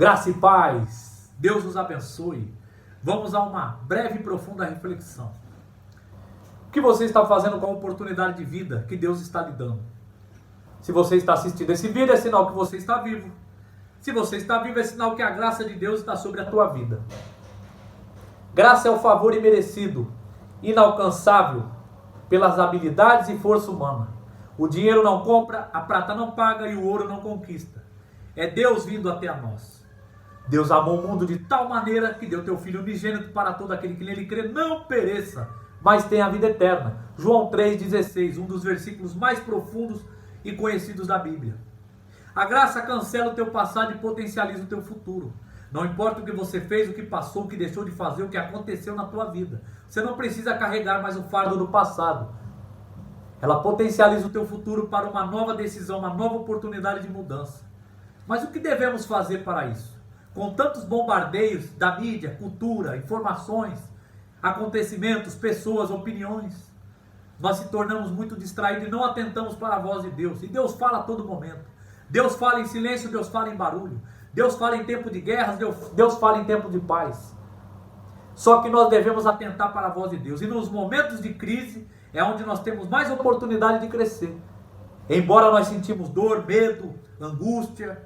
Graça e paz, Deus os abençoe. Vamos a uma breve e profunda reflexão. O que você está fazendo com a oportunidade de vida que Deus está lhe dando? Se você está assistindo esse vídeo, é sinal que você está vivo. Se você está vivo, é sinal que a graça de Deus está sobre a tua vida. Graça é o favor imerecido, inalcançável pelas habilidades e força humana. O dinheiro não compra, a prata não paga e o ouro não conquista. É Deus vindo até a nós. Deus amou o mundo de tal maneira que deu teu Filho unigênito para todo aquele que nele crê não pereça, mas tenha a vida eterna. João 3,16, um dos versículos mais profundos e conhecidos da Bíblia. A graça cancela o teu passado e potencializa o teu futuro. Não importa o que você fez, o que passou, o que deixou de fazer, o que aconteceu na tua vida. Você não precisa carregar mais o fardo do passado. Ela potencializa o teu futuro para uma nova decisão, uma nova oportunidade de mudança. Mas o que devemos fazer para isso? Com tantos bombardeios da mídia, cultura, informações, acontecimentos, pessoas, opiniões, nós se tornamos muito distraídos e não atentamos para a voz de Deus. E Deus fala a todo momento. Deus fala em silêncio, Deus fala em barulho. Deus fala em tempo de guerras, Deus fala em tempo de paz. Só que nós devemos atentar para a voz de Deus. E nos momentos de crise é onde nós temos mais oportunidade de crescer. Embora nós sentimos dor, medo, angústia,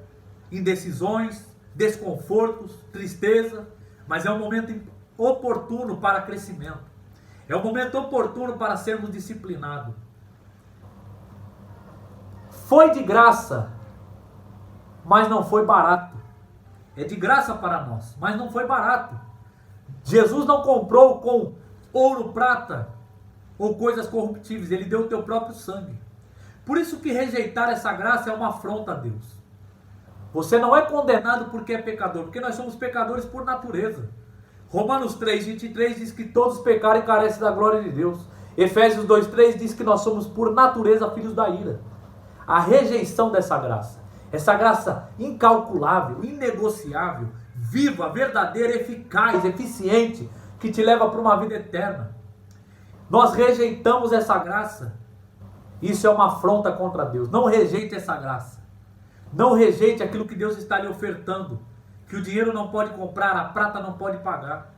indecisões, desconfortos, tristeza, mas é um momento oportuno para crescimento. É um momento oportuno para sermos disciplinados. Foi de graça, mas não foi barato. É de graça para nós, mas não foi barato. Jesus não comprou com ouro, prata ou coisas corruptíveis. Ele deu o teu próprio sangue. Por isso que rejeitar essa graça é uma afronta a Deus. Você não é condenado porque é pecador, porque nós somos pecadores por natureza. Romanos 3,23 diz que todos pecaram e carecem da glória de Deus. Efésios 2,3 diz que nós somos por natureza filhos da ira. A rejeição dessa graça, essa graça incalculável, inegociável, viva, verdadeira, eficaz, eficiente, que te leva para uma vida eterna. Nós rejeitamos essa graça. Isso é uma afronta contra Deus. Não rejeite essa graça. Não rejeite aquilo que Deus está lhe ofertando, que o dinheiro não pode comprar, a prata não pode pagar.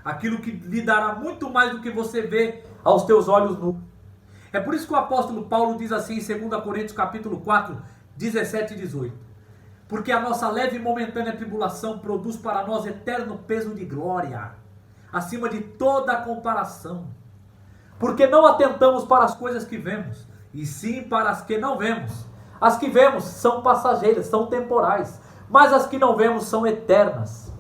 Aquilo que lhe dará muito mais do que você vê aos teus olhos nus. É por isso que o apóstolo Paulo diz assim em 2 Coríntios capítulo 4, 17 e 18. Porque a nossa leve e momentânea tribulação produz para nós eterno peso de glória, acima de toda a comparação. Porque não atentamos para as coisas que vemos, e sim para as que não vemos. As que vemos são passageiras, são temporais, mas as que não vemos são eternas.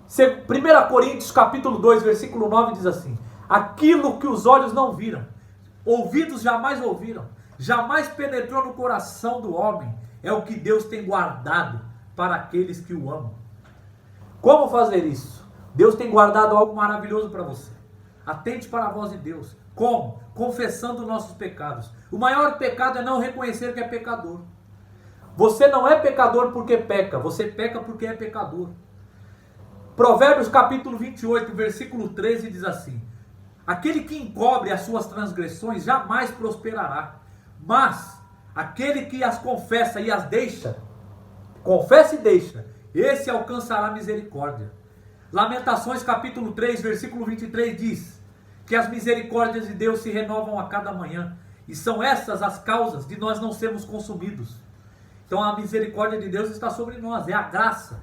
1 Coríntios capítulo 2, versículo 9 diz assim: aquilo que os olhos não viram, ouvidos jamais ouviram, jamais penetrou no coração do homem, é o que Deus tem guardado para aqueles que o amam. Como fazer isso? Deus tem guardado algo maravilhoso para você. Atente para a voz de Deus. Como? Confessando nossos pecados. O maior pecado é não reconhecer que é pecador. Você não é pecador porque peca, você peca porque é pecador. Provérbios capítulo 28, versículo 13 diz assim: aquele que encobre as suas transgressões jamais prosperará, mas aquele que as confessa e as deixa, confessa e deixa, esse alcançará misericórdia. Lamentações capítulo 3, versículo 23 diz que as misericórdias de Deus se renovam a cada manhã, e são essas as causas de nós não sermos consumidos. Então a misericórdia de Deus está sobre nós, é a graça,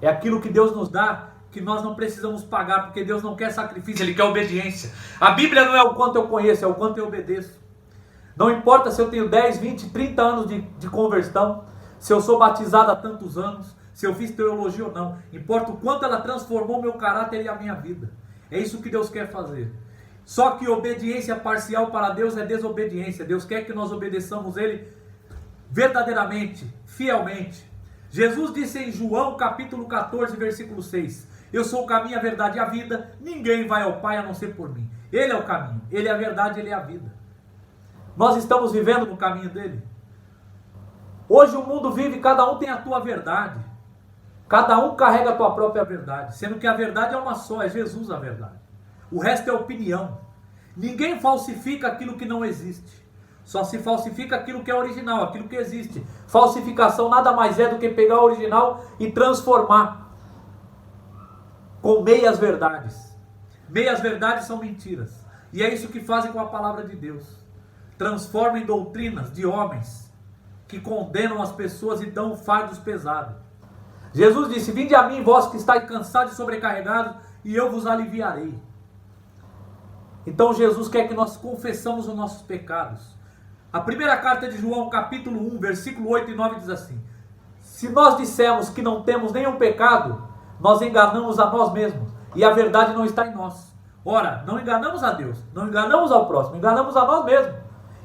é aquilo que Deus nos dá, que nós não precisamos pagar, porque Deus não quer sacrifício, Ele quer obediência. A Bíblia não é o quanto eu conheço, é o quanto eu obedeço. Não importa se eu tenho 10, 20, 30 anos de conversão, se eu sou batizado há tantos anos, se eu fiz teologia ou não, importa o quanto ela transformou meu caráter e a minha vida. É isso que Deus quer fazer. Só que obediência parcial para Deus é desobediência. Deus quer que nós obedeçamos Ele verdadeiramente, fielmente. Jesus disse em João capítulo 14, versículo 6: eu sou o caminho, a verdade e a vida, ninguém vai ao Pai a não ser por mim. Ele é o caminho, Ele é a verdade, Ele é a vida. Nós estamos vivendo no caminho dele. Hoje o mundo vive, cada um tem a tua verdade. Cada um carrega a tua própria verdade, sendo que a verdade é uma só, é Jesus a verdade. O resto é opinião. Ninguém falsifica aquilo que não existe. Só se falsifica aquilo que é original, aquilo que existe. Falsificação nada mais é do que pegar o original e transformar com meias verdades. Meias verdades são mentiras. E é isso que fazem com a palavra de Deus. Transformam em doutrinas de homens que condenam as pessoas e dão fardos pesados. Jesus disse: vinde a mim, vós que estáis cansados e sobrecarregados, e eu vos aliviarei. Então Jesus quer que nós confessamos os nossos pecados. A primeira carta de João, capítulo 1, versículo 8 e 9 diz assim: se nós dissermos que não temos nenhum pecado, nós enganamos a nós mesmos, e a verdade não está em nós. Ora, não enganamos a Deus, não enganamos ao próximo, enganamos a nós mesmos.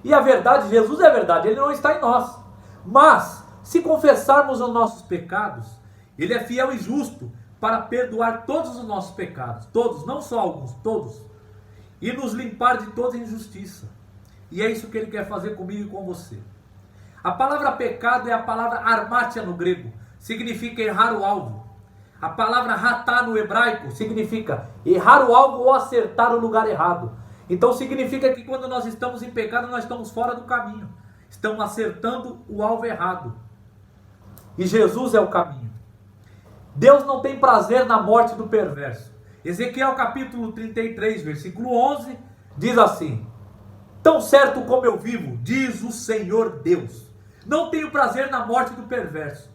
E a verdade, Jesus é a verdade, Ele não está em nós. Mas, se confessarmos os nossos pecados, Ele é fiel e justo para perdoar todos os nossos pecados, todos, não só alguns, todos, e nos limpar de toda injustiça. E é isso que Ele quer fazer comigo e com você. A palavra pecado é a palavra armátia no grego, significa errar o alvo. A palavra ratá no hebraico significa errar o alvo ou acertar o lugar errado. Então significa que quando nós estamos em pecado, nós estamos fora do caminho. Estamos acertando o alvo errado. E Jesus é o caminho. Deus não tem prazer na morte do perverso. Ezequiel capítulo 33, versículo 11, diz assim: tão certo como eu vivo, diz o Senhor Deus, não tenho prazer na morte do perverso,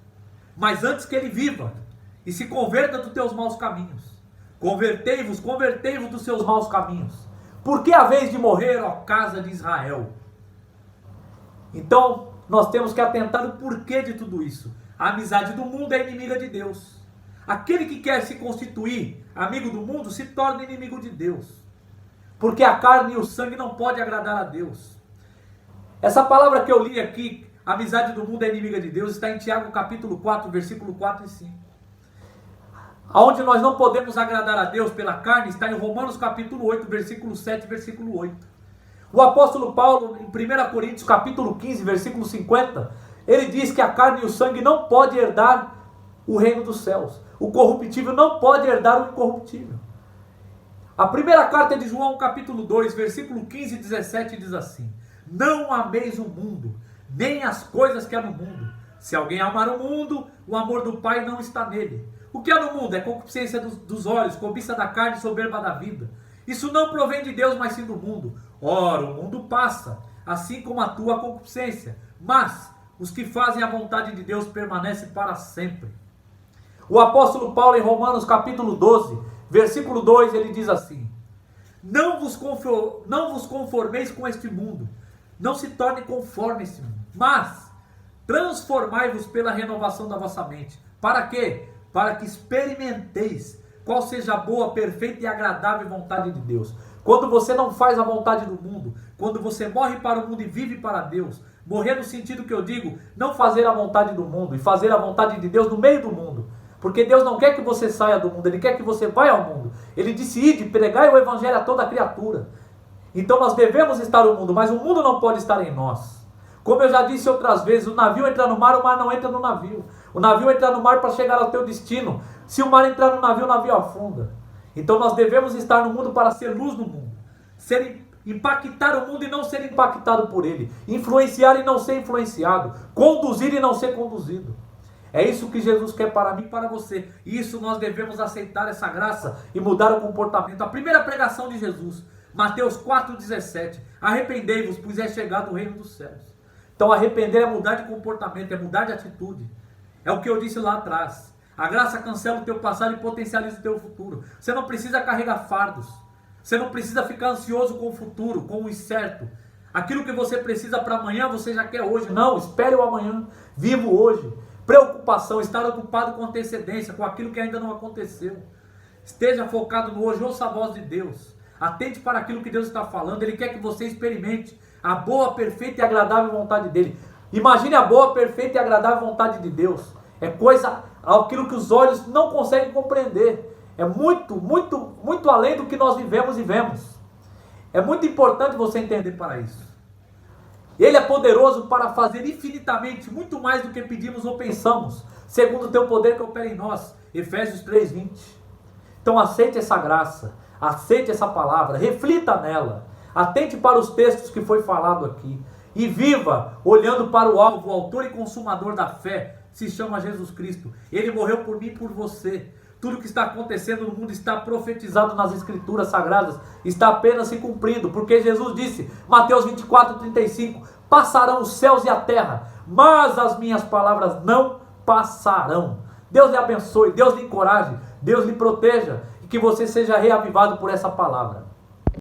mas antes que ele viva e se converta dos teus maus caminhos. Convertei-vos dos seus maus caminhos. Por que a vez de morrer, ó casa de Israel? Então, nós temos que atentar o porquê de tudo isso. A amizade do mundo é inimiga de Deus. Aquele que quer se constituir amigo do mundo se torna inimigo de Deus. Porque a carne e o sangue não podem agradar a Deus. Essa palavra que eu li aqui, a amizade do mundo é inimiga de Deus, está em Tiago capítulo 4, versículo 4 e 5. Aonde nós não podemos agradar a Deus pela carne, está em Romanos capítulo 8, versículo 7 e versículo 8. O apóstolo Paulo, em 1 Coríntios capítulo 15, versículo 50, ele diz que a carne e o sangue não podem herdar o reino dos céus. O corruptível não pode herdar o incorruptível. A primeira carta de João capítulo 2, versículo 15 e 17 diz assim: não ameis o mundo, nem as coisas que há no mundo. Se alguém amar o mundo, o amor do Pai não está nele. O que há no mundo é concupiscência dos olhos, cobiça da carne e soberba da vida. Isso não provém de Deus, mas sim do mundo. Ora, o mundo passa, assim como a tua concupiscência. Mas os que fazem a vontade de Deus permanecem para sempre. O apóstolo Paulo, em Romanos capítulo 12, versículo 2, ele diz assim: não vos conformeis com este mundo, não se torne conforme este mundo, mas transformai-vos pela renovação da vossa mente. Para quê? Para que experimenteis qual seja a boa, perfeita e agradável vontade de Deus. Quando você não faz a vontade do mundo, quando você morre para o mundo e vive para Deus, morrer no sentido que eu digo, não fazer a vontade do mundo e fazer a vontade de Deus no meio do mundo. Porque Deus não quer que você saia do mundo, Ele quer que você vá ao mundo. Ele disse: ide, pregai o evangelho a toda criatura. Então nós devemos estar no mundo, mas o mundo não pode estar em nós. Como eu já disse outras vezes, o navio entra no mar, o mar não entra no navio. O navio entra no mar para chegar ao teu destino. Se o mar entrar no navio, o navio afunda. Então nós devemos estar no mundo para ser luz no mundo. Impactar o mundo e não ser impactado por ele. Influenciar e não ser influenciado. Conduzir e não ser conduzido. É isso que Jesus quer para mim e para você. E isso nós devemos aceitar essa graça e mudar o comportamento. A primeira pregação de Jesus, Mateus 4,17. Arrependei-vos, pois é chegado o reino dos céus. Então arrepender é mudar de comportamento, é mudar de atitude. É o que eu disse lá atrás. A graça cancela o teu passado e potencializa o teu futuro. Você não precisa carregar fardos. Você não precisa ficar ansioso com o futuro, com o incerto. Aquilo que você precisa para amanhã, você já quer hoje. Não, espere o amanhã. Vivo hoje. Preocupação, estar ocupado com antecedência, com aquilo que ainda não aconteceu. Esteja focado no hoje, ouça a voz de Deus. Atente para aquilo que Deus está falando. Ele quer que você experimente a boa, perfeita e agradável vontade dele. Imagine a boa, perfeita e agradável vontade de Deus. É coisa, aquilo que os olhos não conseguem compreender. É muito, muito, muito além do que nós vivemos e vemos. É muito importante você entender para isso. Ele é poderoso para fazer infinitamente, muito mais do que pedimos ou pensamos, segundo o teu poder que opera em nós. Efésios 3:20. Então aceite essa graça, aceite essa palavra, reflita nela. Atente para os textos que foi falado aqui. e viva olhando para o alvo, o autor e consumador da fé, se chama Jesus Cristo. Ele morreu por mim e por você. Tudo que está acontecendo no mundo está profetizado nas Escrituras Sagradas, está apenas se cumprindo, porque Jesus disse, Mateus 24:35, passarão os céus e a terra, mas as minhas palavras não passarão. Deus lhe abençoe, Deus lhe encoraje, Deus lhe proteja, e que você seja reavivado por essa palavra.